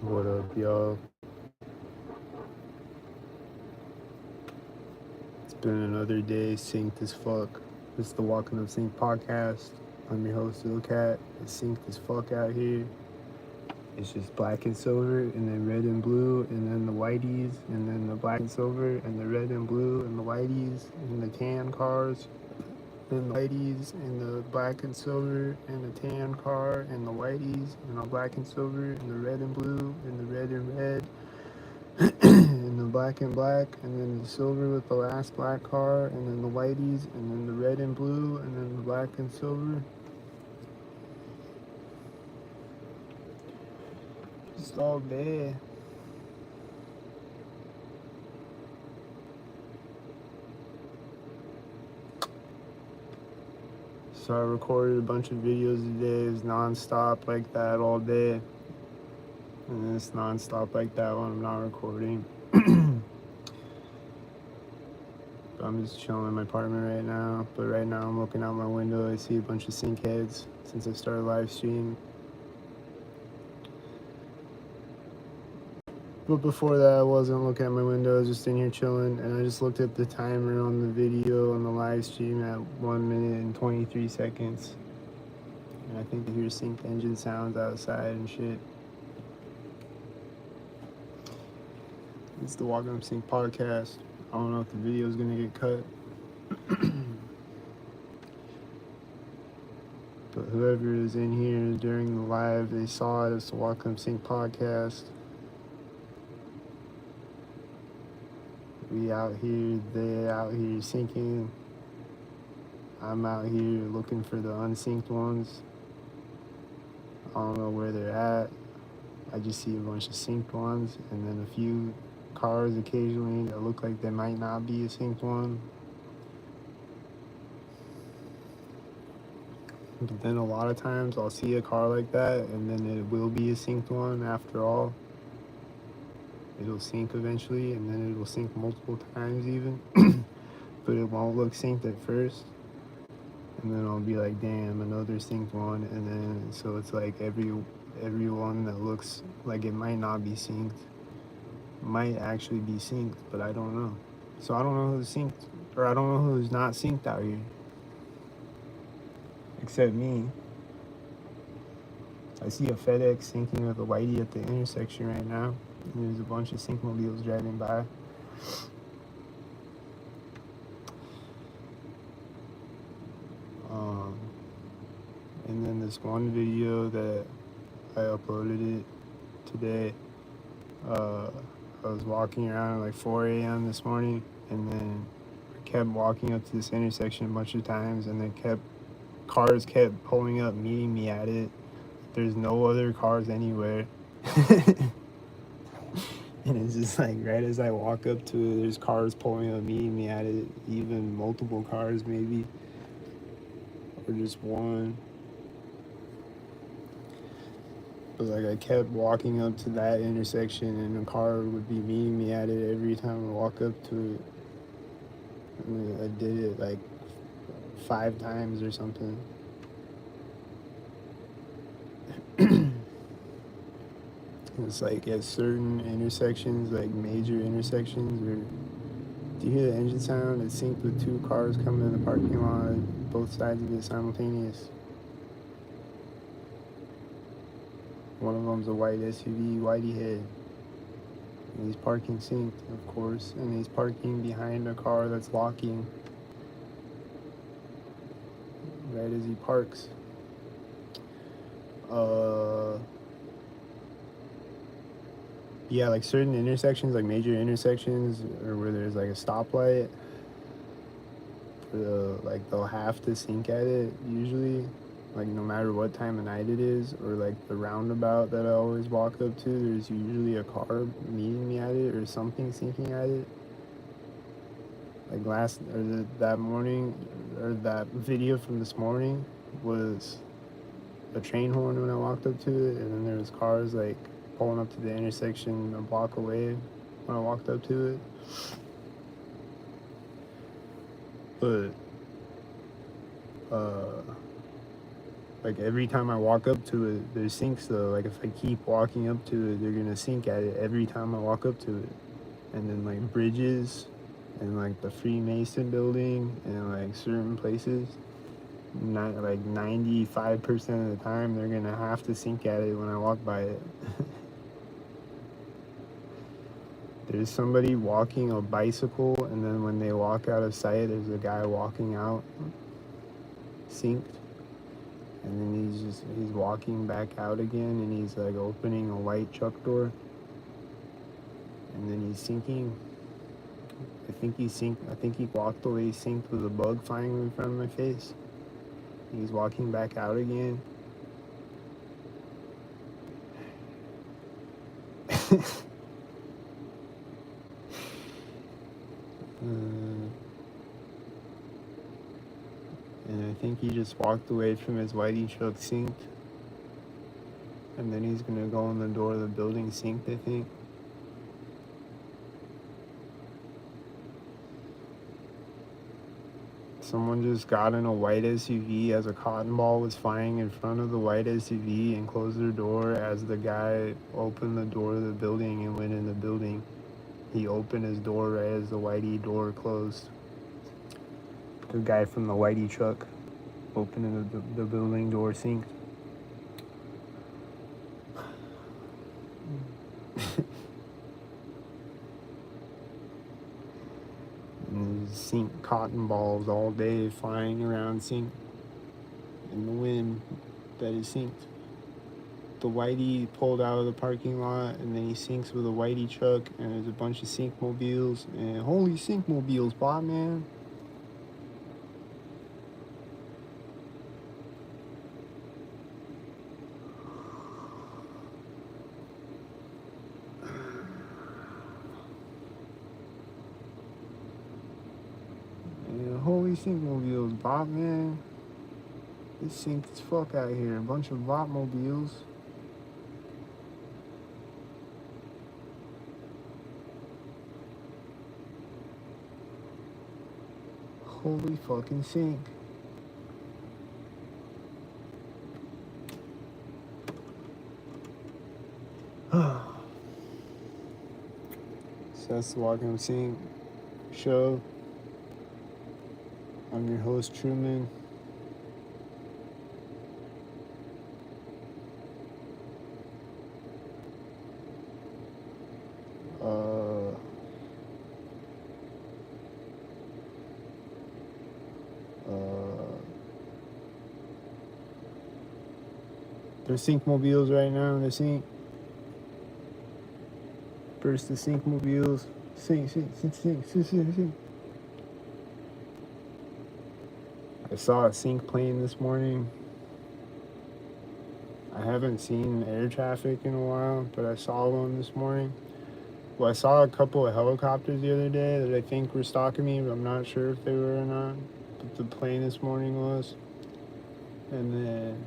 What up, y'all? It's been another day, synced as fuck. This is the Walking Up Sync podcast. I'm your host, Lil Cat. It's synced as fuck out here. It's just black and silver, and then red and blue, and then the whiteys, and then the black and silver, and the red and blue, and the whiteys, and the tan cars, and the whiteys, and the black and silver, and the tan car, and the whiteys, and the black and silver, and the red and blue, and the red and red, and the black, and then the silver with the last black car, and then the whiteys, and then the red and blue, and then the black and silver. Just all day. So I recorded a bunch of videos today. It was non-stop like that all day. And then it's non-stop like that when I'm not recording. I'm just chilling in my apartment right now. But right now I'm looking out my window. I see a bunch of syncheads since I started live streaming. But before that, I wasn't looking at my window. I was just in here chilling, and I just looked at the timer on the video on the live stream at 1 minute and 23 seconds. And I think I hear synced engine sounds outside and shit. It's the Walking Up Sync podcast. I don't know if the video is gonna get cut. But whoever is in here during the live, they saw it as the Walking Up Sync podcast. We out here, they out here syncing. I'm out here looking for the unsynced ones. I don't know where they're at. I just see a bunch of synced ones and then a few cars occasionally that look like they might not be a synced one. But then a lot of times I'll see a car like that and then it will be a synced one after all. It'll sync eventually and then it'll sync multiple times even. But it won't look synced at first. And then I'll be like, damn, another synced one. And then so it's like every one that looks like it might not be synced might actually be synced, but I don't know. So I don't know who's synced, or I don't know who's not synced out here. Except me. I see a FedEx syncing with a whitey at the intersection right now. And there's a bunch of sync mobiles driving by. And then this one video that I uploaded it today, I was walking around at like 4 a.m. this morning, and then I kept walking up to this intersection a bunch of times, and then cars kept pulling up, meeting me at it. There's no other cars anywhere. And it's just like right as I walk up to it, there's cars pulling up, meeting me at it, even multiple cars maybe, or just one. But like I kept walking up to that intersection and a car would be meeting me at it every time I walk up to it. I mean, I did it like 5 times or something. It's like at certain intersections, like major intersections, where do you hear the engine sound? It's synced with 2 cars coming in the parking lot, both sides of it simultaneous. One of them's a white SUV, whitey head. And he's parking synced, of course, and he's parking behind a car that's locking right as he parks. Yeah, like certain intersections, like major intersections, or where there's like a stoplight, they'll have to sync at it usually, like no matter what time of night it is, or like the roundabout that I always walk up to, there's usually a car meeting me at it or something syncing at it. Like that morning, or that video from this morning was a train horn when I walked up to it, and then there was cars like pulling up to the intersection a block away when I walked up to it. But Like every time I walk up to it, there's sinks though. Like if I keep walking up to it, they're gonna sink at it every time I walk up to it. And then like bridges and like the Freemason building and like certain places, not like 95% of the time they're gonna have to sink at it when I walk by it. There's somebody walking a bicycle, and then when they walk out of sight, there's a guy walking out synced, and then he's walking back out again, and he's like opening a white truck door, and then he's sinking. I think he walked away synced with a bug flying in front of my face. He's walking back out again. And I think he just walked away from his whitey truck synced. And then he's gonna go in the door of the building synced, I think. Someone just got in a white SUV as a cotton ball was flying in front of the white SUV and closed their door as the guy opened the door of the building and went in the building. He opened his door right as the whitey door closed. The guy from the whitey truck opening the building door synced. And sink cotton balls all day flying around sink in the wind that is synced. The whitey pulled out of the parking lot, and then he sinks with a whitey truck, and there's a bunch of sink mobiles, and holy sink mobiles, Bob, man. Yeah, holy sink mobiles, Bob, man. It's synced as fuck out here. A bunch of bot mobiles. Holy fucking sink. So that's the Walking of Sink show. I'm your host, Truman. There's sink mobiles right now in the sink. Burst the sink mobiles. Sink. I saw a sink plane this morning. I haven't seen air traffic in a while, but I saw one this morning. Well, I saw a couple of helicopters the other day that I think were stalking me, but I'm not sure if they were or not. But the plane this morning was. And then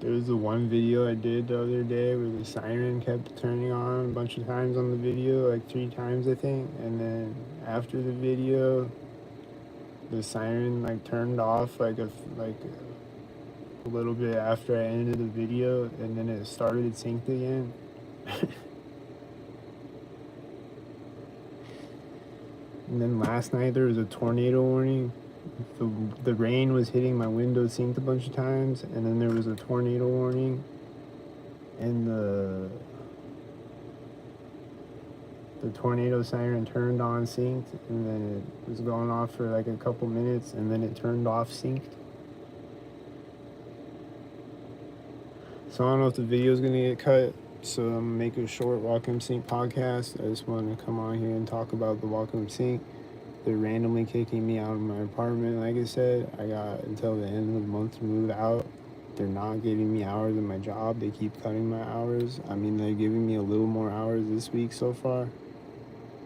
there was the one video I did the other day where the siren kept turning on a bunch of times on the video, like 3 times I think, and then after the video the siren like turned off like a little bit after I ended the video, and then it started synced again. And then last night there was a tornado warning. The rain was hitting my window synced a bunch of times, and then there was a tornado warning, and the tornado siren turned on synced, and then it was going off for like a couple minutes, and then it turned off synced. So I don't know if the video is gonna get cut, so I'm gonna make a short Welcome Sync podcast. I just want to come on here and talk about the Welcome Sync. They're randomly kicking me out of my apartment. Like I said, I got until the end of the month to move out. They're not giving me hours in my job. They keep cutting my hours. I mean, they're giving me a little more hours this week so far,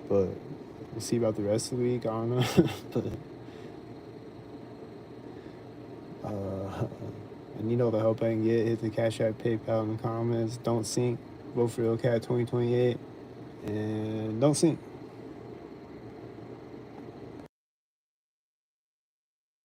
but we'll see about the rest of the week. I don't know. But I need all the help I can get. Hit the Cash App, PayPal in the comments. Don't sink. Vote for Ilcat 2028. and don't sync.